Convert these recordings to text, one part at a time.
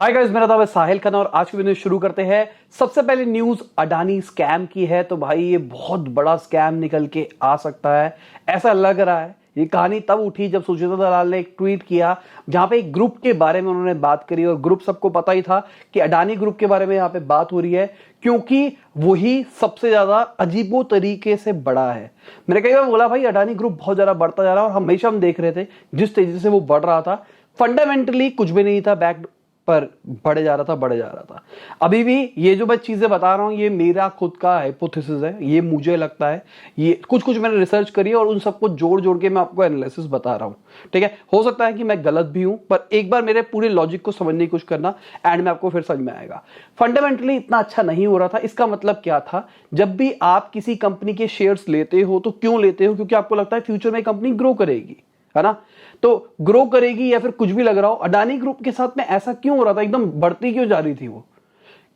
Hi guys, मेरा नाम है साहिल खन्ना और आज की वीडियो शुरू करते हैं। सबसे पहले न्यूज अडानी स्कैम की है। तो भाई ये बहुत बड़ा स्कैम निकल के आ सकता है, ऐसा लग रहा है। ये कहानी तब उठी जब सुचेता दलाल ने एक ट्वीट किया जहां पे एक ग्रुप के बारे में उन्होंने बात करी, और ग्रुप सबको पता ही था कि अडानी ग्रुप के बारे में यहाँ पे बात हो रही है, क्योंकि वही सबसे ज्यादा अजीबो तरीके से बड़ा है। मैंने कई बार बोला भाई अडानी ग्रुप बहुत ज्यादा बढ़ता जा रहा है, और हमेशा हम देख रहे थे जिस तेजी से वो बढ़ रहा था, फंडामेंटली कुछ भी नहीं था बैक, पर बढ़े जा रहा था। अभी भी ये जो मैं चीजें बता रहा हूं ये मेरा खुद का हाइपोथेसिस है, ये मुझे लगता है, ये कुछ मैंने रिसर्च करी है और उन सबको जोड़ जोड़ के मैं आपको एनालिसिस बता रहा हूं। ठीक है, हो सकता है कि मैं गलत भी हूं, पर एक बार मेरे पूरे लॉजिक को समझने की कोशिश करना, एंड में आपको फिर समझ में आएगा। फंडामेंटली इतना अच्छा नहीं हो रहा था। इसका मतलब क्या था? जब भी आप किसी कंपनी के शेयर्स लेते हो तो क्यों लेते हो? क्योंकि आपको लगता है फ्यूचर में कंपनी ग्रो करेगी, है ना? तो ग्रो करेगी या फिर कुछ भी लग रहा हो। अडानी ग्रुप के साथ में ऐसा क्यों हो रहा था? एकदम बढ़ती क्यों जा रही थी वो?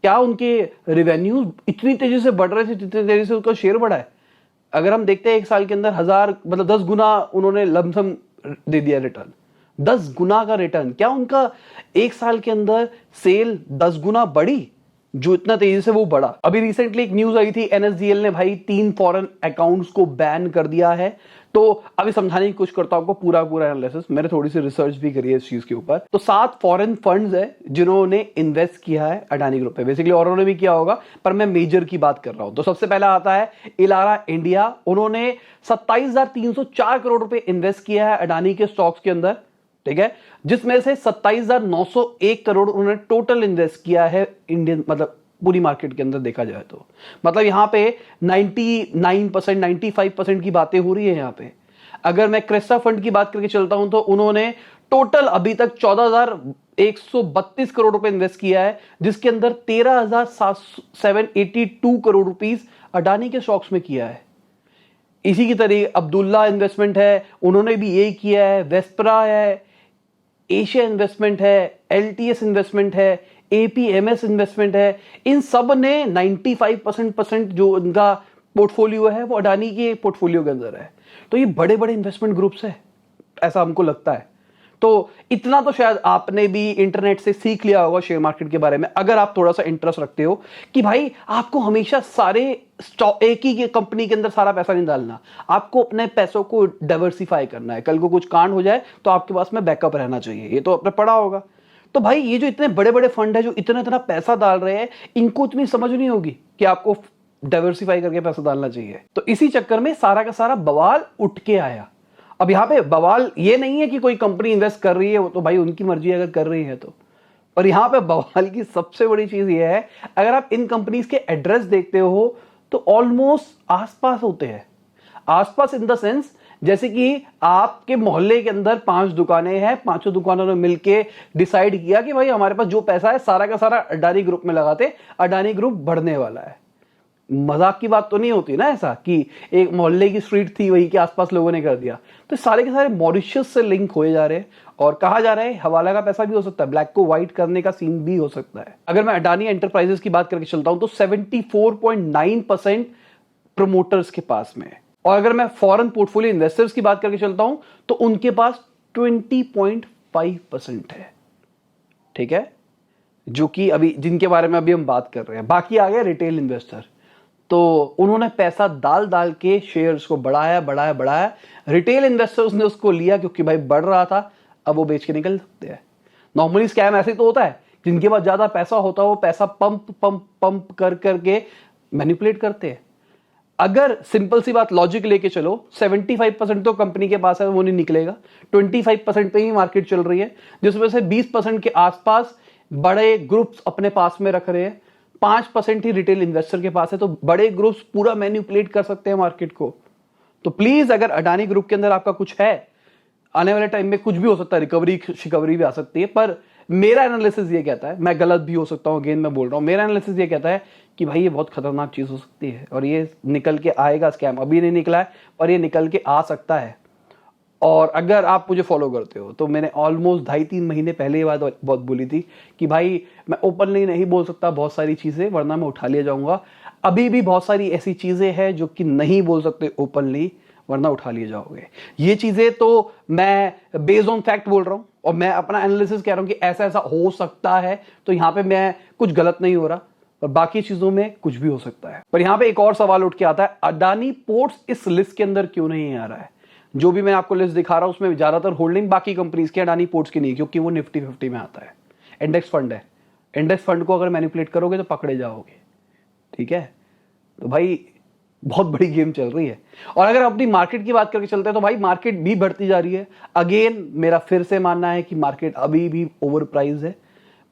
क्या उनके रेवेन्यू इतनी तेजी से बढ़ रहे थे जितनी तेजी से उसका शेयर बढ़ा है? अगर हम देखते हैं एक साल के अंदर 1000 मतलब 10 गुना उन्होंने लमसम दे दिया रिटर्न, 10 गुना का रिटर्न। क्या उनका एक साल के अंदर सेल 10 गुना बढ़ी जो इतना तेजी से वो बढ़ा? अभी रिसेंटली एक न्यूज आई थी, एनएसडीएल ने भाई 3 फॉरेन अकाउंट्स को बैन कर दिया है। तो अभी समझाने की कोशिश करता हूं आपको पूरा एनालिसिस। मैंने थोड़ी सी रिसर्च भी करी है इस चीज के ऊपर। तो 7 फॉरेन फंड्स है जिन्होंने इन्वेस्ट किया है अडानी ग्रुप पे। बेसिकली और उन्होंने भी किया होगा, पर मैं मेजर की बात कर रहा हूं। तो सबसे पहला आता है इलारा इंडिया। उन्होंने 27,304 करोड़ रुपए इन्वेस्ट किया है अडानी के स्टॉक्स के अंदर। ठीक है, जिसमें से 27,901 करोड़ उन्होंने टोटल इन्वेस्ट किया है इंडियन, मतलब पूरी मार्केट के अंदर देखा जाए तो। मतलब यहां पे 99% 95% की बातें हो रही है यहां पे। अगर मैं क्रेस्टा फंड की बात करके चलता हूं तो उन्होंने टोटल अभी तक 14,132 करोड़ रुपए इन्वेस्ट किया है, जिसके अंदर 13,782 करोड़ रुपीस अडानी के स्टॉक्स में किया है। इसी की तरह अब्दुल्ला इन्वेस्टमेंट है, उन्होंने भी यही किया है। वेस्परा है, एशिया इन्वेस्टमेंट है, एलटीएस इन्वेस्टमेंट है, एपीएमएस इन्वेस्टमेंट है। इन सब ने 95% जो इनका पोर्टफोलियो है वो अडानी के पोर्टफोलियो के अंदर है। तो ये बड़े बड़े इन्वेस्टमेंट ग्रुप्स है, ऐसा हमको लगता है। तो इतना तो शायद आपने भी इंटरनेट से सीख लिया होगा शेयर मार्केट के बारे में, अगर आप थोड़ा सा इंटरेस्ट रखते हो, कि भाई आपको हमेशा सारे एक ही कंपनी के अंदर सारा पैसा नहीं डालना, आपको अपने पैसों को डाइवर्सिफाई करना है। कल को कुछ कांड हो जाए तो आपके पास में बैकअप रहना चाहिए। ये तो आपने पढ़ा होगा। तो भाई ये जो इतने बड़े बड़े फंड है जो इतना इतना पैसा डाल रहे हैं, इनको इतनी समझ नहीं होगी कि आपको डाइवर्सिफाई करके पैसा डालना चाहिए। तो इसी चक्कर में सारा का सारा बवाल उठ के आया। अब यहां पे बवाल ये नहीं है कि कोई कंपनी इन्वेस्ट कर रही है, वो तो भाई उनकी मर्जी अगर कर रही है तो। और यहां पे बवाल की सबसे बड़ी चीज ये है, अगर आप इन कंपनीज के एड्रेस देखते हो तो ऑलमोस्ट आसपास होते हैं। आसपास इन द सेंस, जैसे कि आपके मोहल्ले के अंदर 5 दुकानें हैं, 5 दुकानों ने मिलकर डिसाइड किया कि भाई हमारे पास जो पैसा है सारा का सारा अडानी ग्रुप में लगाते, अडानी ग्रुप बढ़ने वाला है। मजाक की बात तो नहीं होती ना ऐसा कि एक मोहल्ले की स्ट्रीट थी वही के आसपास लोगों ने कर दिया। तो सारे के सारे मॉरिशस से लिंक होए जा रहे हैं, और कहा जा रहा है हवाला का पैसा भी हो सकता है, ब्लैक को व्हाइट करने का सीन भी हो सकता है। अगर मैं अडानी एंटरप्राइजेस की बात करके चलता हूं तो 74.9% प्रमोटर्स के पास में है। और अगर मैं फॉरेन पोर्टफोलियो इन्वेस्टर्स की बात करके चलता हूं तो उनके पास 20.5% है। ठीक है, जो कि अभी जिनके बारे में अभी हम बात कर रहे हैं। बाकी आ गया रिटेल इन्वेस्टर, तो उन्होंने पैसा डाल डाल के शेयर्स को बढ़ाया। रिटेल इन्वेस्टर्स ने उसको लिया क्योंकि भाई बढ़ रहा था, अब वो बेच के निकल सकते हैं। नॉर्मली स्कैम ऐसे तो होता है, जिनके पास ज्यादा पैसा होता है वो पैसा पंप कर करके मैनिपुलेट करते हैं। अगर सिंपल सी बात लॉजिक लेके चलो, 75% तो कंपनी के पास है वो नहीं निकलेगा, 25% पे ही मार्केट चल रही है, जिसमें से 20% के आसपास बड़े ग्रुप्स अपने पास में रख रहे हैं, 5% ही रिटेल इन्वेस्टर के पास है। तो बड़े ग्रुप्स पूरा मैनिपुलेट कर सकते हैं मार्केट को। तो प्लीज, अगर अडानी ग्रुप के अंदर आपका कुछ है, आने वाले टाइम में कुछ भी हो सकता है, रिकवरी भी आ सकती है, पर मेरा एनालिसिस ये कहता है, मैं गलत भी हो सकता हूं, अगेन मैं बोल रहा हूं, मेरा एनालिसिस ये कहता है कि भाई ये बहुत खतरनाक चीज हो सकती है और ये निकल के आएगा स्कैम। अभी नहीं निकला है पर ये निकल के आ सकता है। और अगर आप मुझे फॉलो करते हो तो मैंने ऑलमोस्ट 2.5-3 महीने पहले ये बात बहुत बोली थी कि भाई मैं ओपनली नहीं बोल सकता बहुत सारी चीजें, वरना मैं उठा लिया जाऊंगा। अभी भी बहुत सारी ऐसी चीजें हैं जो कि नहीं बोल सकते ओपनली, वरना उठा लिए जाओगे। ये चीजें तो मैं बेस्ड ऑन फैक्ट बोल रहा हूं, और मैं अपना एनालिसिस कह रहा हूं कि ऐसा ऐसा हो सकता है, तो यहां पे मैं कुछ गलत नहीं हो रहा, और बाकी चीजों में कुछ भी हो सकता है। पर यहां पे एक और सवाल उठ के आता है, अडानी पोर्ट्स इस लिस्ट के अंदर क्यों नहीं आ रहा है? जो भी मैं आपको लिस्ट दिखा रहा हूं उसमें ज्यादातर होल्डिंग बाकी कंपनीज की, अडानी पोर्ट्स की नहीं, क्योंकि वो निफ्टी 50 में आता है, इंडेक्स फंड है। इंडेक्स फंड को अगर मैनिपुलेट करोगे तो पकड़े जाओगे, ठीक है? तो भाई बहुत बड़ी गेम चल रही है। और अगर अपनी मार्केट की बात करके चलते हैं तो भाई मार्केट भी बढ़ती जा रही है। अगेन मेरा फिर से मानना है कि मार्केट अभी भी ओवर प्राइस है,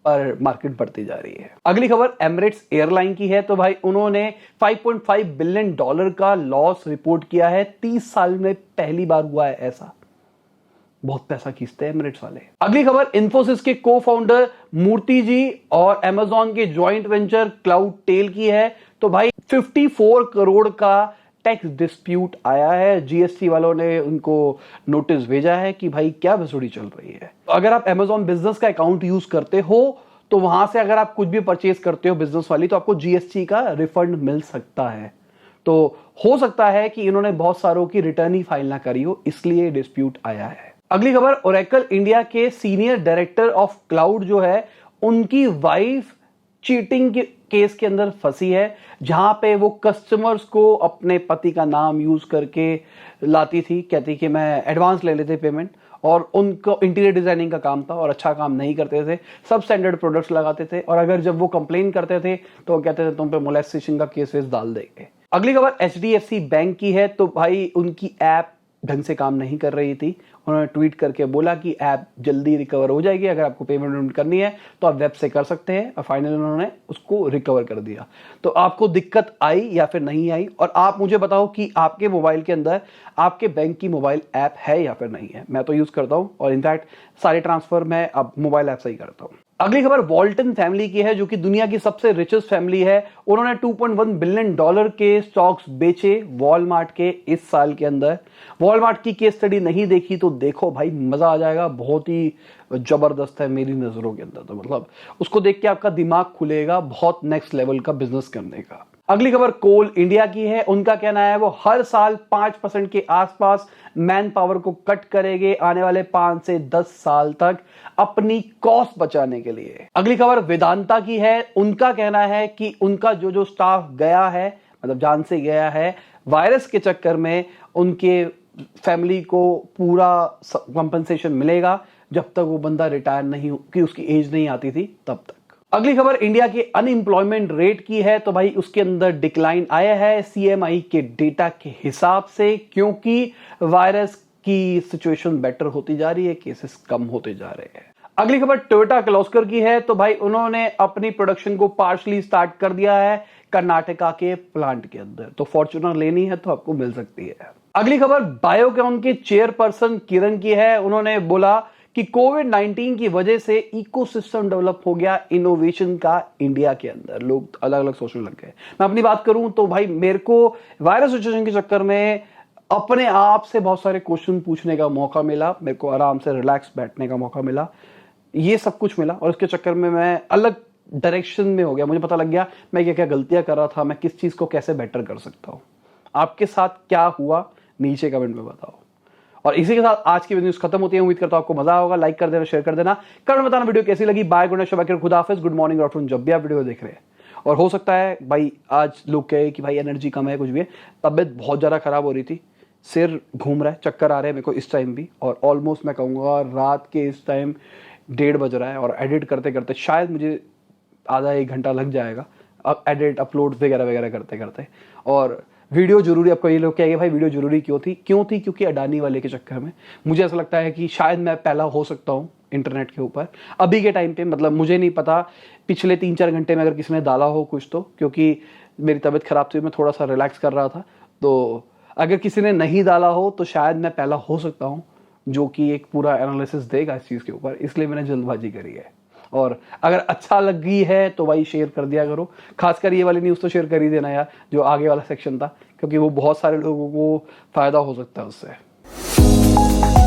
पर मार्केट बढ़ती जा रही है। अगली खबर एमिरेट्स एयरलाइन की है। तो भाई उन्होंने $5.5 बिलियन का लॉस रिपोर्ट किया है। 30 साल में पहली बार हुआ है ऐसा। बहुत पैसा खींचते हैं एमिरेट्स वाले। अगली खबर इंफोसिस के को फाउंडर मूर्ति जी और अमेजॉन के ज्वाइंट वेंचर क्लाउड टेल की है। तो भाई 54 करोड़ का टैक्स डिस्प्यूट आया है। जीएसटी वालों ने उनको नोटिस भेजा है कि भाई क्या बसूड़ी चल रही है। अगर आप अमेजॉन बिजनेस का अकाउंट यूज करते हो तो वहां से अगर आप कुछ भी परचेज करते हो बिजनेस वाली, तो आपको जीएसटी का रिफंड मिल सकता है। तो हो सकता है कि इन्होंने बहुत सारों की रिटर्न ही फाइल ना करी हो, इसलिए डिस्प्यूट आया है। अगली खबर ओरेकल इंडिया के सीनियर डायरेक्टर ऑफ क्लाउड जो है, उनकी वाइफ चीटिंग के केस के अंदर फंसी है, जहां पे वो कस्टमर्स को अपने पति का नाम यूज करके लाती थी, कहती कि मैं एडवांस ले लेते पेमेंट, और उनको इंटीरियर डिजाइनिंग का काम था और अच्छा काम नहीं करते थे, सब स्टैंडर्ड प्रोडक्ट्स लगाते थे, और अगर जब वो कंप्लेन करते थे तो वो कहते थे तुम पे मोलेस्टेशन का केस वेस डाल देंगे। अगली खबर एचडीएफसी बैंक की है। तो भाई उनकी ऐप ढंग से काम नहीं कर रही थी। उन्होंने ट्वीट करके बोला कि ऐप जल्दी रिकवर हो जाएगी, अगर आपको पेमेंट करनी है तो आप वेब से कर सकते हैं, और फाइनली उन्होंने उसको रिकवर कर दिया। तो आपको दिक्कत आई या फिर नहीं आई, और आप मुझे बताओ कि आपके मोबाइल के अंदर आपके बैंक की मोबाइल ऐप है या फिर नहीं है। मैं तो यूज करता हूं, और इनफैक्ट सारे ट्रांसफर मैं अब मोबाइल ऐप से ही करता हूं। अगली खबर वॉल्टन फैमिली की है, जो कि दुनिया की सबसे रिचेस्ट फैमिली है। उन्होंने $2.1 बिलियन के स्टॉक्स बेचे वॉलमार्ट के इस साल के अंदर। वॉलमार्ट की केस स्टडी नहीं देखी तो देखो भाई, मजा आ जाएगा, बहुत ही जबरदस्त है मेरी नजरों के अंदर। तो मतलब उसको देख के आपका दिमाग खुलेगा बहुत नेक्स्ट लेवल का बिजनेस करने का। अगली खबर कोल इंडिया की है। उनका कहना है वो हर साल 5% के आसपास मैन पावर को कट करेंगे आने वाले 5 से 10 साल तक, अपनी कॉस्ट बचाने के लिए। अगली खबर वेदांता की है। उनका कहना है कि उनका जो स्टाफ गया है, मतलब जान से गया है वायरस के चक्कर में, उनके फैमिली को पूरा कंपनसेशन मिलेगा जब तक वो बंदा रिटायर नहीं, कि उसकी एज नहीं आती थी तब तक। अगली खबर इंडिया के अनएम्प्लॉयमेंट रेट की है। तो भाई उसके अंदर डिक्लाइन आया है सीएमआई के डेटा के हिसाब से, क्योंकि वायरस की सिचुएशन बेटर होती जा रही है, केसेस कम होते जा रहे हैं। अगली खबर टोयोटा किर्लोस्कर की है। तो भाई उन्होंने अपनी प्रोडक्शन को पार्शली स्टार्ट कर दिया है कर्नाटका के प्लांट के अंदर। तो फॉर्च्यूनर लेनी है तो आपको मिल सकती है। अगली खबर बायोकॉन के चेयरपर्सन किरण की है। उन्होंने बोला कि कोविड-19 की वजह से इकोसिस्टम डेवलप हो गया इनोवेशन का इंडिया के अंदर, लोग अलग अलग सोचने लग गए। मैं अपनी बात करूं तो भाई मेरे को वायरस सिचुएशन के चक्कर में अपने आप से बहुत सारे क्वेश्चन पूछने का मौका मिला, मेरे को आराम से रिलैक्स बैठने का मौका मिला, ये सब कुछ मिला, और इसके चक्कर में मैं अलग डायरेक्शन में हो गया। मुझे पता लग गया मैं क्या क्या गलतियां कर रहा था, मैं किस चीज को कैसे बेटर कर सकता हूं। आपके साथ क्या हुआ नीचे कमेंट में बताओ। और इसी के साथ आज की न्यूज खत्म होती है। उम्मीद करता हूं आपको मजा होगा। लाइक कर देना, शेयर कर देना, कमेंट बताना वीडियो कैसी लगी। बाय, गुड नाइट, शब बखैर, खुदा हाफिज, गुड मॉर्निंग, आफ्टरनून, जब भी आप वीडियो देख रहे हैं। और हो सकता है भाई आज लोग कहे कि भाई एनर्जी कम है, कुछ भी है, तबियत बहुत ज्यादा खराब हो रही थी, सिर घूम रहा है, चक्कर आ रहे हैं मेरे को इस टाइम भी, और ऑलमोस्ट मैं कहूँगा रात के इस टाइम 1:30 बज रहा है, और एडिट करते करते शायद मुझे आधा 1 घंटा लग जाएगा, अब एडिट अपलोड वगैरह वगैरह करते करते। और वीडियो जरूरी, आपको ये लोग कहेंगे भाई वीडियो जरूरी क्यों थी? क्योंकि अडानी वाले के चक्कर में मुझे ऐसा लगता है कि शायद मैं पहला हो सकता हूँ इंटरनेट के ऊपर अभी के टाइम पे। मतलब मुझे नहीं पता पिछले 3-4 घंटे में अगर किसी ने डाला हो कुछ, तो क्योंकि मेरी तबीयत खराब थी, मैं थोड़ा सा रिलैक्स कर रहा था, तो अगर किसी ने नहीं डाला हो तो शायद मैं पहला हो सकता हूँ जो कि एक पूरा एनालिसिस देगा इस चीज़ के ऊपर, इसलिए मैंने जल्दबाजी करी है। और अगर अच्छा लगी है तो भाई शेयर कर दिया करो, खासकर ये वाली न्यूज़ तो शेयर कर ही देना यार, जो आगे वाला सेक्शन था, क्योंकि वो बहुत सारे लोगों को फायदा हो सकता है उससे।